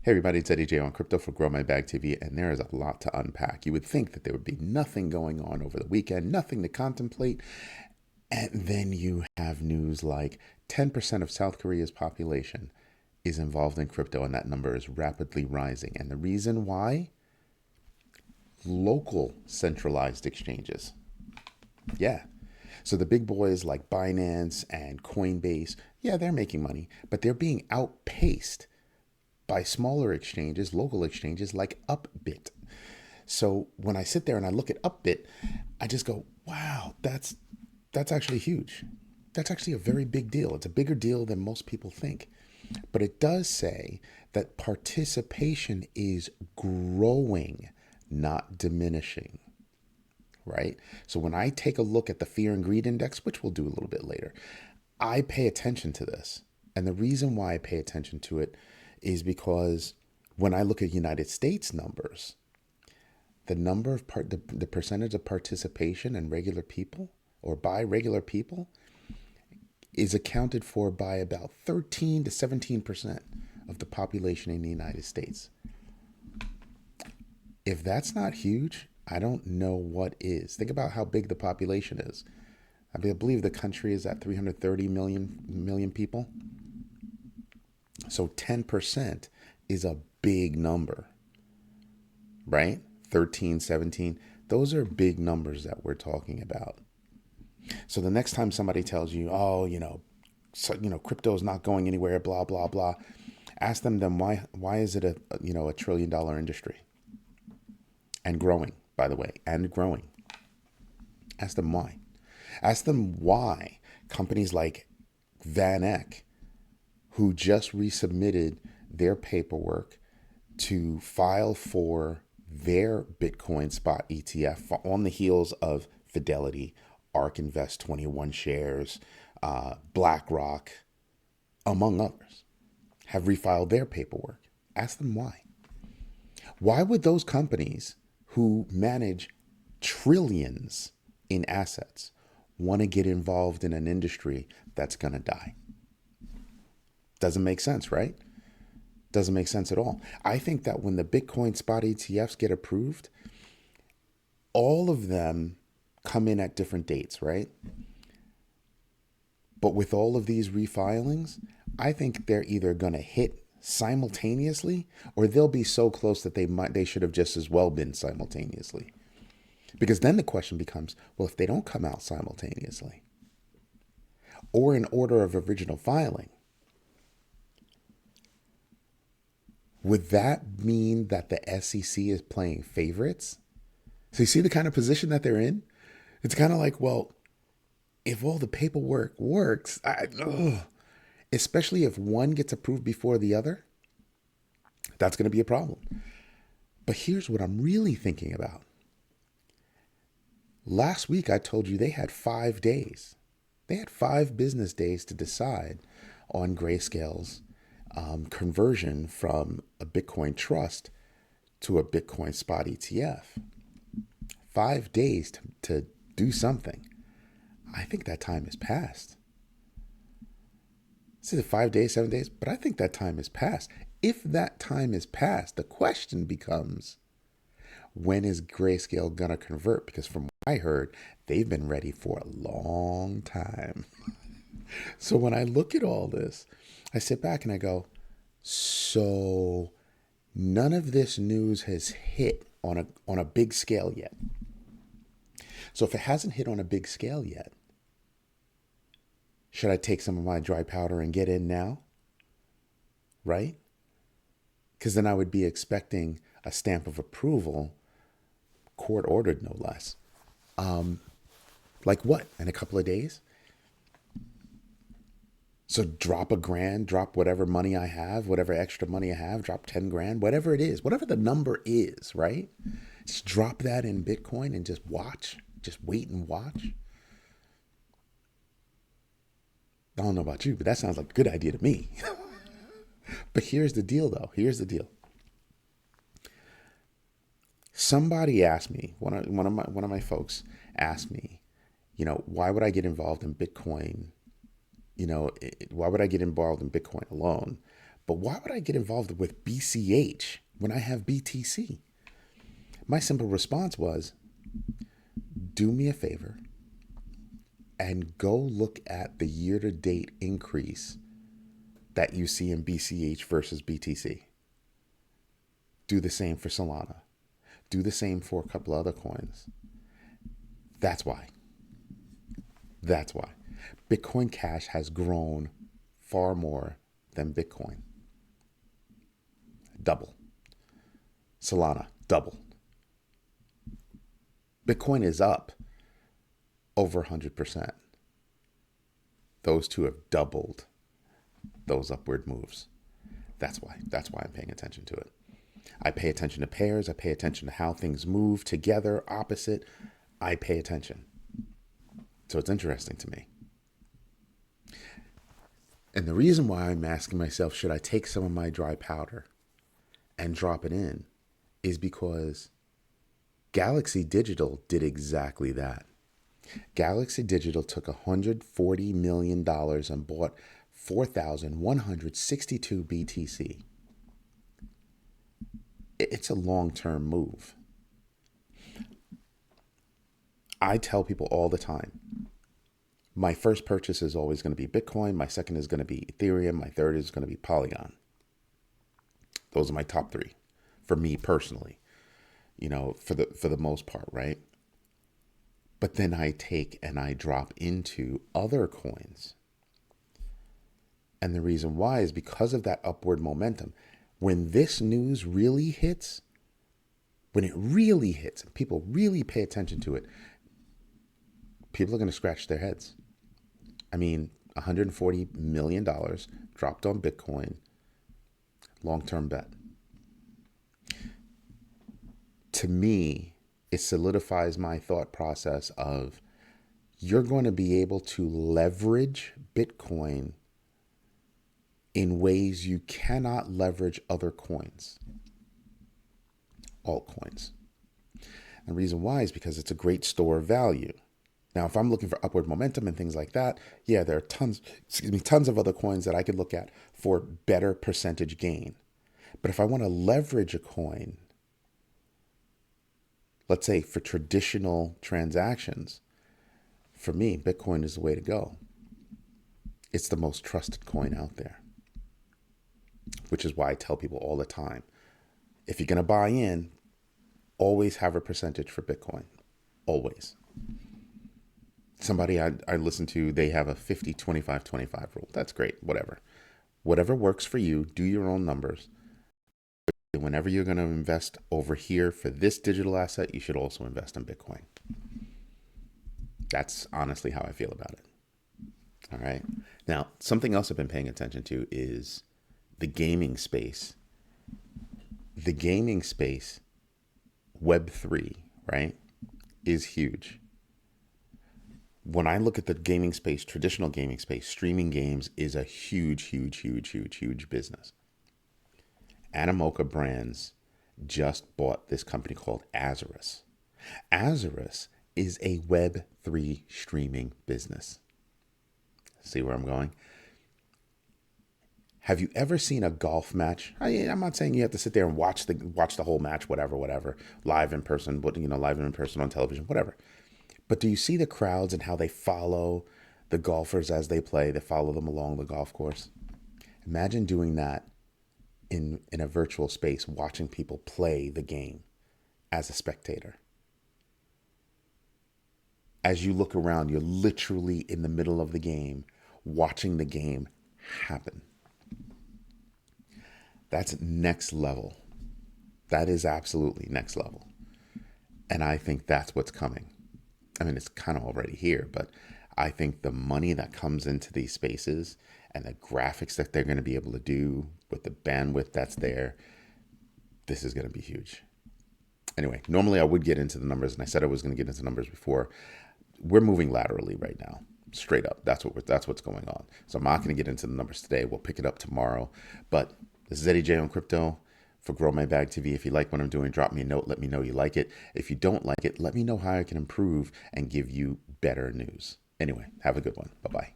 Hey everybody, it's Eddie J on Crypto for Grow My Bag TV, and there is a lot to unpack. You would think that there would be nothing going on over the weekend, nothing to contemplate, and then you have news like 10% of South Korea's population is involved in crypto, and that number is rapidly rising. And the reason why? Local centralized exchanges. Yeah. So the big boys like Binance and Coinbase, yeah, they're making money, but they're being outpaced by smaller exchanges, local exchanges like Upbit. So when I sit there and I look at Upbit, I just go, wow, that's actually huge. That's actually a very big deal. It's a bigger deal than most people think. But it does say that participation is growing, not diminishing, right? So when I take a look at the fear and greed index, which we'll do a little bit later, I pay attention to this. And the reason why I pay attention to it is because when I look at United States numbers, the number of the percentage of participation in regular people or by regular people is accounted for by about 13 to 17% of the population in the United States. If that's not huge, I don't know what is. Think about how big the population is. I believe the country is at 330 million people. So 10% is a big number, right? 13, 17, those are big numbers that we're talking about. So the next time somebody tells you, oh, crypto is not going anywhere, blah, blah, blah, ask them why is it a $1 trillion industry and growing, by the way, and growing. Ask them why. Ask them why companies like VanEck, who just resubmitted their paperwork to file for their Bitcoin spot ETF on the heels of Fidelity, ARK Invest 21 shares, BlackRock, among others, have refiled their paperwork. Ask them why. Why would those companies who manage trillions in assets want to get involved in an industry that's going to die? Doesn't make sense, right? Doesn't make sense at all. I think that when the Bitcoin spot ETFs get approved, all of them come in at different dates, right? But with all of these refilings, I think they're either going to hit simultaneously or they'll be so close that they should have just as well been simultaneously. Because then the question becomes, well, if they don't come out simultaneously or in order of original filing, would that mean that the SEC is playing favorites? So you see the kind of position that they're in? It's kind of like, well, if all the paperwork works, especially if one gets approved before the other, that's going to be a problem. But here's what I'm really thinking about. Last week, I told you they had 5 days. They had 5 business days to decide on Grayscale's conversion from a Bitcoin trust to a Bitcoin spot ETF. 5 days to do something. I think that time is past. It's either 5 days, 7 days, but I think that time is past. If that time is past, the question becomes, when is Grayscale going to convert? Because from what I heard, they've been ready for a long time. So when I look at all this, I sit back and I go, so none of this news has hit on a big scale yet. So if it hasn't hit on a big scale yet, should I take some of my dry powder and get in now? Right? Because then I would be expecting a stamp of approval, court ordered no less. Like what? In a couple of days? So drop $1,000, drop whatever money I have, whatever extra money I have, drop 10 grand, whatever it is, whatever the number is, right? Just drop that in Bitcoin and just watch, just wait and watch. I don't know about you, but that sounds like a good idea to me. But here's the deal though. Here's the deal. Somebody asked me, one of my folks asked me, why would I get involved in Bitcoin? Why would I get involved in Bitcoin alone? But why would I get involved with BCH when I have BTC? My simple response was, do me a favor and go look at the year-to-date increase that you see in BCH versus BTC. Do the same for Solana. Do the same for a couple other coins. That's why. That's why. Bitcoin Cash has grown far more than Bitcoin. Double. Solana, double. Bitcoin is up over 100%. Those two have doubled those upward moves. That's why I'm paying attention to it. I pay attention to pairs. I pay attention to how things move together, opposite. I pay attention. So it's interesting to me. And the reason why I'm asking myself, should I take some of my dry powder and drop it in, is because Galaxy Digital did exactly that. Galaxy Digital took $140 million and bought 4,162 BTC. It's a long-term move. I tell people all the time, my first purchase is always going to be Bitcoin. My second is going to be Ethereum. My third is going to be Polygon. Those are my top three for me personally, for the most part, right? But then I take and I drop into other coins. And the reason why is because of that upward momentum. When this news really hits, when it really hits, and people really pay attention to it, people are going to scratch their heads. I mean, $140 million dropped on Bitcoin, long-term bet. To me, it solidifies my thought process of you're going to be able to leverage Bitcoin in ways you cannot leverage other coins, altcoins. And the reason why is because it's a great store of value. Now, if I'm looking for upward momentum and things like that, yeah, there are tons of other coins that I could look at for better percentage gain. But if I want to leverage a coin, let's say for traditional transactions, for me, Bitcoin is the way to go. It's the most trusted coin out there, which is why I tell people all the time, if you're going to buy in, always have a percentage for Bitcoin. Always. Somebody I listen to, they have a 50, 25, 25 rule. That's great. Whatever. Whatever works for you, do your own numbers. Whenever you're going to invest over here for this digital asset, you should also invest in Bitcoin. That's honestly how I feel about it. All right. Now, something else I've been paying attention to is the gaming space. The gaming space, Web3, right, is huge. When I look at the gaming space, traditional gaming space, streaming games is a huge business. Animoca Brands just bought this company called Azarus. Azarus is a Web3 streaming business. See where I'm going? Have you ever seen a golf match? I'm not saying you have to sit there and watch the whole match, whatever, live in person, live in person on television, whatever. But do you see the crowds and how they follow the golfers as they play? They follow them along the golf course. Imagine doing that in a virtual space, watching people play the game as a spectator. As you look around, you're literally in the middle of the game, watching the game happen. That's next level. That is absolutely next level. And I think that's what's coming. I mean, it's kind of already here, but I think the money that comes into these spaces and the graphics that they're going to be able to do with the bandwidth that's there, this is going to be huge. Anyway, normally I would get into the numbers, and I said I was going to get into numbers before. We're moving laterally right now, straight up. That's what's going on. So I'm not going to get into the numbers today. We'll pick it up tomorrow. But this is Eddie J on Crypto for Grow My Bag TV. If you like what I'm doing, drop me a note. Let me know you like it. If you don't like it, let me know how I can improve and give you better news. Anyway, have a good one. Bye-bye.